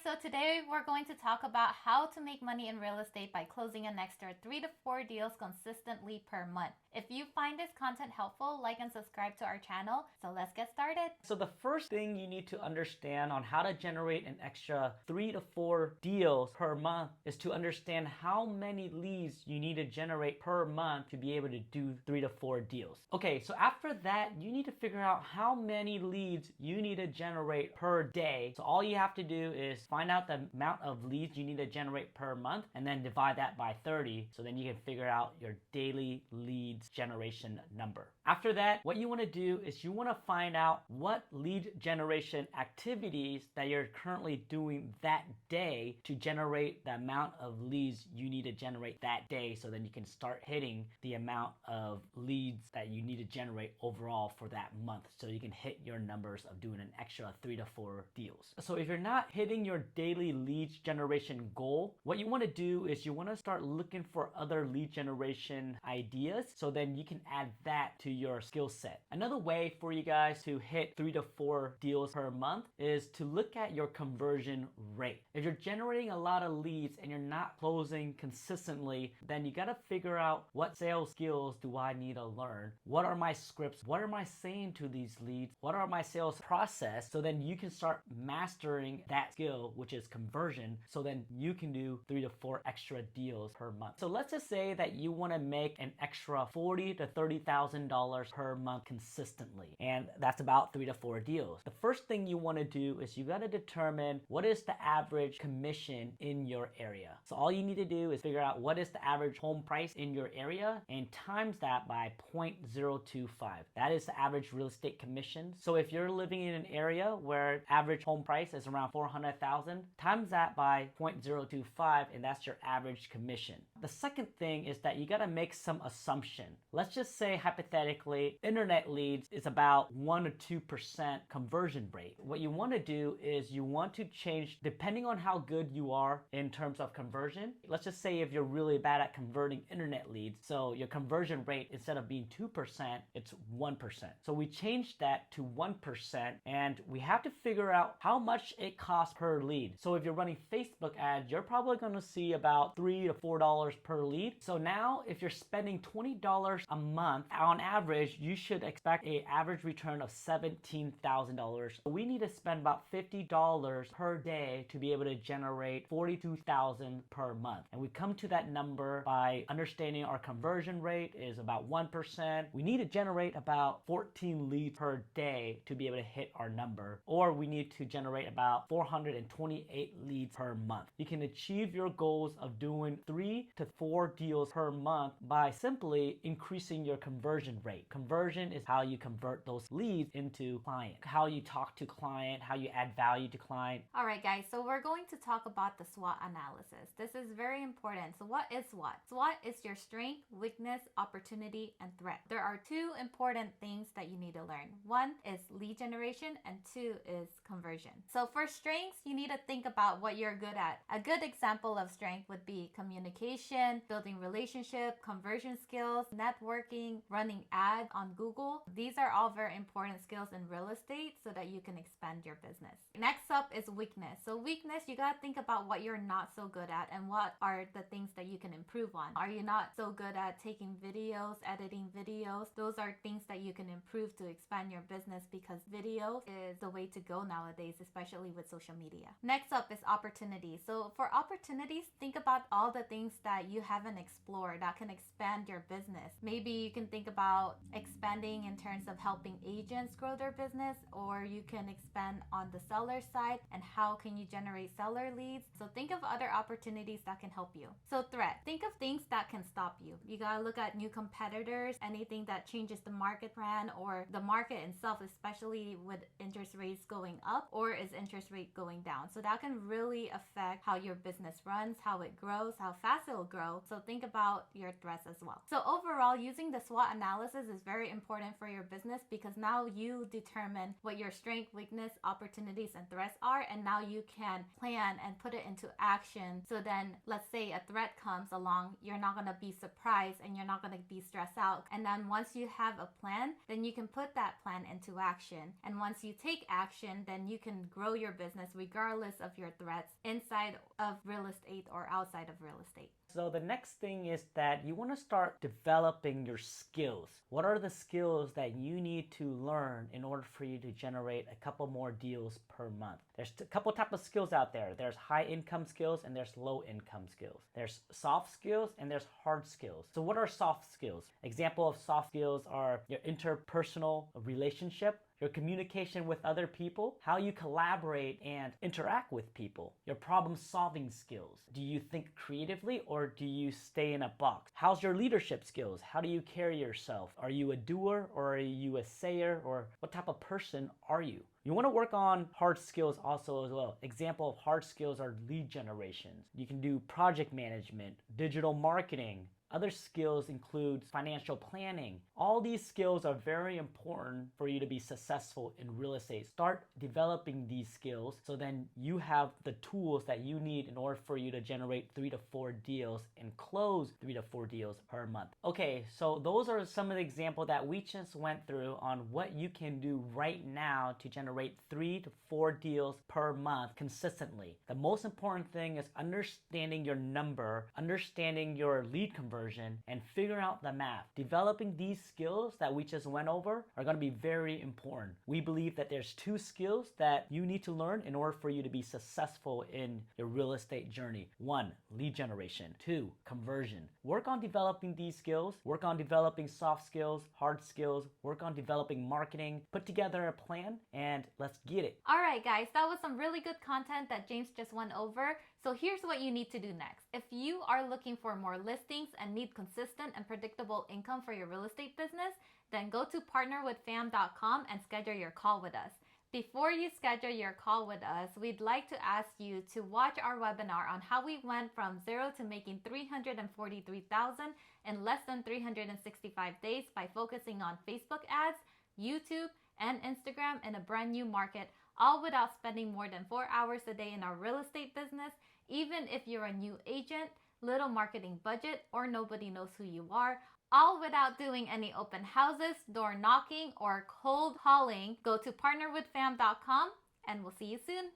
So today we're going to talk about how to make money in real estate by closing an extra 3 to 4 deals consistently per month. If you find this content helpful, like and subscribe to our channel. So let's get started. So the first thing you need to understand on how to generate an extra 3 to 4 deals per month is to understand how many leads you need to generate per month to be able to do 3 to 4 deals. Okay, so after that, you need to figure out how many leads you need to generate per day. So all you have to do is find out the amount of leads you need to generate per month and then divide that by 30. So then you can figure out your daily leads generation number. After that, what you want to do is you want to find out what lead generation activities that you're currently doing that day to generate the amount of leads you need to generate that day, so then you can start hitting the amount of leads that you need to generate overall for that month, so you can hit your numbers of doing an extra 3 to 4 deals. So if you're not hitting your daily leads generation goal, what you want to do is you want to start looking for other lead generation ideas, so then you can add that to your skill set. Another way for you guys to hit 3 to 4 deals per month is to look at your conversion rate. If you're generating a lot of leads and you're not closing consistently, then you got to figure out what sales skills do I need to learn? What are my scripts? What am I saying to these leads? What are my sales process? So then you can start mastering that skill, which is conversion, so then you can do 3 to 4 extra deals per month. So let's just say that you want to make an extra $40,000 to $30,000 per month consistently, and that's about 3 to 4 deals. The first thing you want to do is you got to determine what is the average commission in your area. So all you need to do is figure out what is the average home price in your area and times that by 0.025. That is the average real estate commission. So if you're living in an area where average home price is around $400,000, times that by 0.025, and that's your average commission. The second thing is that you got to make some assumption. Let's just say hypothetically internet leads is about 1 or 2% conversion rate. What you want to do is you want to change depending on how good you are in terms of conversion. Let's just say if you're really bad at converting internet leads, so your conversion rate instead of being 2%, it's 1%. So we changed that to 1%, and we have to figure out how much it costs per lead. So if you're running Facebook ads, you're probably going to see about $3 to $4 per lead. So now if you're spending $20 a month, on average, you should expect an average return of $17,000. We need to spend about $50 per day to be able to generate $42,000 per month. And we come to that number by understanding our conversion rate is about 1%. We need to generate about 14 leads per day to be able to hit our number, or we need to generate about 428 leads per month. You can achieve your goals of doing 3 to 4 deals per month by simply increasing your conversion rate. Conversion is how you convert those leads into client, how you talk to client, how you add value to client. All right, guys, so we're going to talk about the SWOT analysis. This is very important. So what is SWOT? SWOT is your strength, weakness, opportunity, and threat. There are 2 important things that you need to learn. 1 is lead generation and 2 is conversion. So for strengths, you need to think about what you're good at. A good example of strength would be communication, building relationship, conversion skills, networking, running ads on Google. These are all very important skills in real estate so that you can expand your business. Next up is weakness. So weakness, you got to think about what you're not so good at and what are the things that you can improve on. Are you not so good at taking videos, editing videos? Those are things that you can improve to expand your business, because video is the way to go nowadays, especially with social media. Next up is opportunities. So for opportunities, think about all the things that you haven't explored that can expand your business. Maybe you can think about expanding in terms of helping agents grow their business, or you can expand on the seller side and how can you generate seller leads. So think of other opportunities that can help you. So threat, think of things that can stop you. You gotta look at new competitors, anything that changes the market plan or the market itself, especially with interest rates going up, or is interest rate going down. So that can really affect how your business runs, how it grows, how fast it'll grow. So think about your threats as well. So overall, using the SWOT analysis analysis is very important for your business because now you determine what your strength, weakness, opportunities, and threats are, and now you can plan and put it into action. So then, let's say a threat comes along, you're not going to be surprised and you're not going to be stressed out. And then once you have a plan, then you can put that plan into action. And once you take action, then you can grow your business regardless of your threats inside of real estate or outside of real estate. So the next thing is that you want to start developing your skills. What are the skills that you need to learn in order for you to generate a couple more deals per month? There's a couple types of skills out there. There's high income skills and there's low income skills. There's soft skills and there's hard skills. So what are soft skills? Example of soft skills are your interpersonal relationship, your communication with other people, how you collaborate and interact with people, your problem solving skills. Do you think creatively or do you stay in a box? How's your leadership skills? How do you carry yourself? Are you a doer or are you a sayer, or what type of person are you? You want to work on hard skills also as well. Example of hard skills are lead generation. You can do project management, digital marketing. Other skills include financial planning. All these skills are very important for you to be successful in real estate. Start developing these skills so then you have the tools that you need in order for you to generate 3 to 4 deals and close 3 to 4 deals per month. Okay, so those are some of the examples that we just went through on what you can do right now to generate 3 to 4 deals per month consistently. The most important thing is understanding your number, understanding your lead conversion, and figure out the math. Developing these skills that we just went over are going to be very important. We believe that there's 2 skills that you need to learn in order for you to be successful in your real estate journey. 1, lead generation. 2, conversion. Work on developing these skills. Work on developing soft skills, hard skills. Work on developing marketing. Put together a plan and let's get it. All right, guys, that was some really good content that James just went over. So here's what you need to do next. If you are looking for more listings and need consistent and predictable income for your real estate business, then go to partnerwithfam.com and schedule your call with us. Before you schedule your call with us, we'd like to ask you to watch our webinar on how we went from zero to making $343,000 in less than 365 days by focusing on Facebook ads, YouTube, and Instagram in a brand new market, all without spending more than 4 hours a day in our real estate business, even if you're a new agent, little marketing budget, or nobody knows who you are, all without doing any open houses, door knocking, or cold calling. Go to partnerwithfam.com and we'll see you soon.